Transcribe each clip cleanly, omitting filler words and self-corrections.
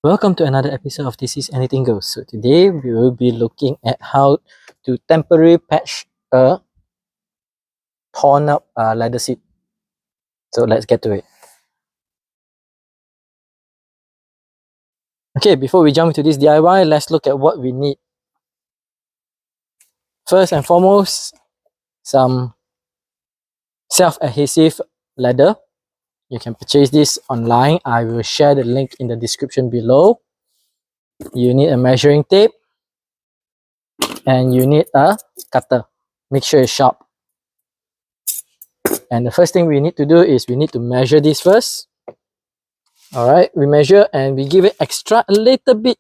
Welcome to another episode of This Is Anything Goes. So today we will be looking at how to temporarily patch a torn up leather seat. So let's get to it. Okay, before we jump into this DIY, let's look at what we need. First and foremost, some self-adhesive leather. You can purchase this online. I will share the link in the description below. You need a measuring tape and you need a cutter. Make sure it's sharp. And the first thing we need to do is we need to measure this first. All right, we measure and we give it extra a little bit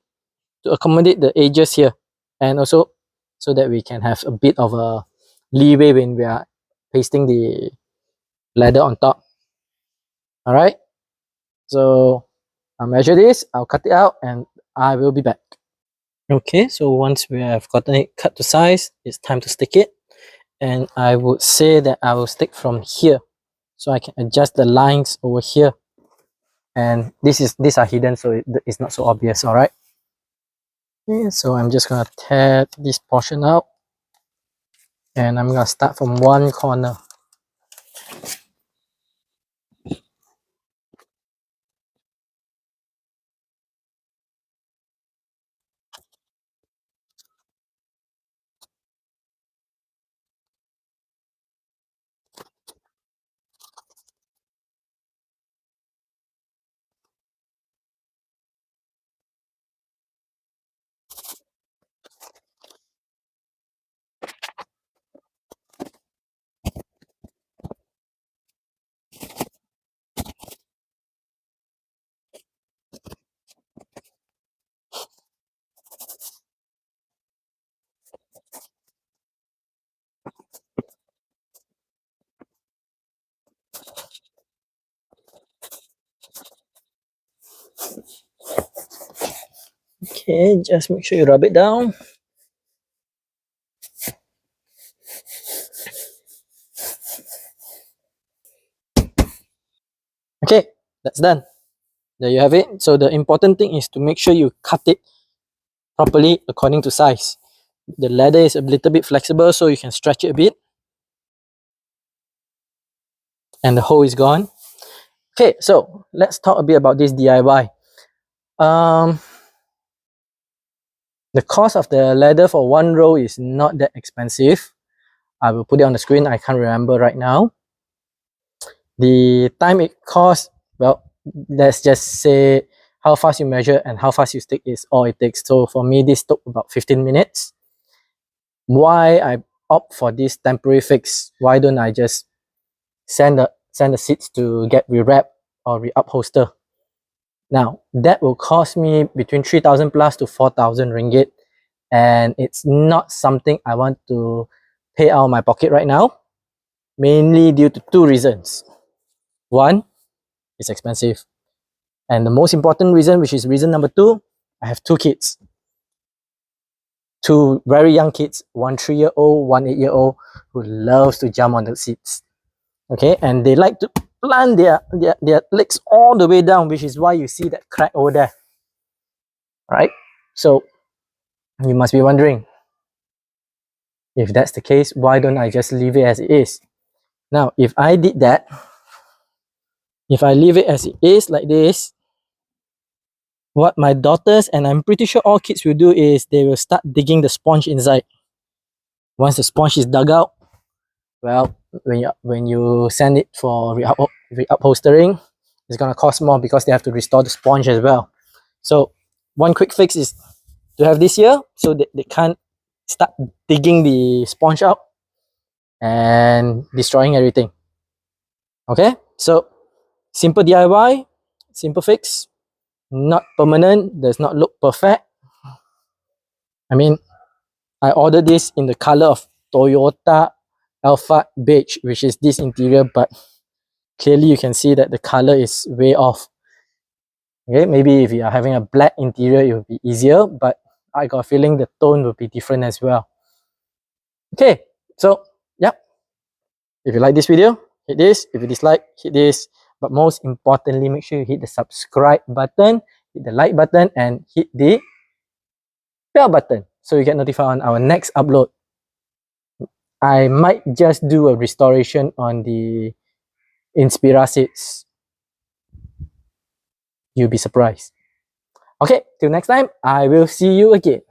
to accommodate the edges here, and also so that we can have a bit of a leeway when we are pasting the leather on top. All right, so I'll measure this, I'll cut it out, and I will be back. Okay, so once we have gotten it cut to size, it's time to stick it. And I would say that I will stick from here, so I can adjust the lines over here. And these are hidden, so it's not so obvious. All right. Okay, so I'm just gonna tear this portion out, and I'm gonna start from one corner. Okay, just make sure you rub it down. Okay, that's done. There you have it. So the important thing is to make sure you cut it properly according to size. The leather is a little bit flexible, so you can stretch it a bit. And the hole is gone. Okay, so let's talk a bit about this DIY. The cost of the leather for one row is not that expensive. I will put it on the screen. I can't remember right now. The time it costs, well, let's just say how fast you measure and how fast you stick is all it takes. So for me, this took about 15 minutes. Why I opt for this temporary fix? Why don't I just send the seats to get rewrapped or re-upholster? Now, that will cost me between 3,000 plus to 4,000 ringgit. And it's not something I want to pay out of my pocket right now, mainly due to two reasons. One, it's expensive. And the most important reason, which is reason number two, I have two kids. Two very young kids, one 3-year-old, one 8-year-old, who loves to jump on the seats. Okay, and they like to plant their legs all the way down, which is why you see that crack over there. Right? So you must be wondering, if that's the case, why don't I just leave it as it is? Now, if I did that, if I leave it as it is like this, what my daughters, and I'm pretty sure all kids will do, is they will start digging the sponge inside. Once the sponge is dug out, well, when you send it for re-upholstering, it's gonna cost more because they have to restore the sponge as well. So one quick fix is to have this here so that they can't start digging the sponge out and destroying everything. Okay, so simple DIY, simple fix, not permanent, does not look perfect. I mean, I ordered this in the color of Toyota Alphard beige, which is this interior, but clearly you can see that the color is way off. Okay, maybe if you are having a black interior, it will be easier, but I got a feeling the tone will be different as well. Okay, so yeah, if you like this video, hit this. If you dislike, hit this. But most importantly, make sure you hit the subscribe button, hit the like button, and hit the bell button so you get notified on our next upload. I might just do a restoration on the Inspiracids. You'll be surprised. Okay, till next time, I will see you again.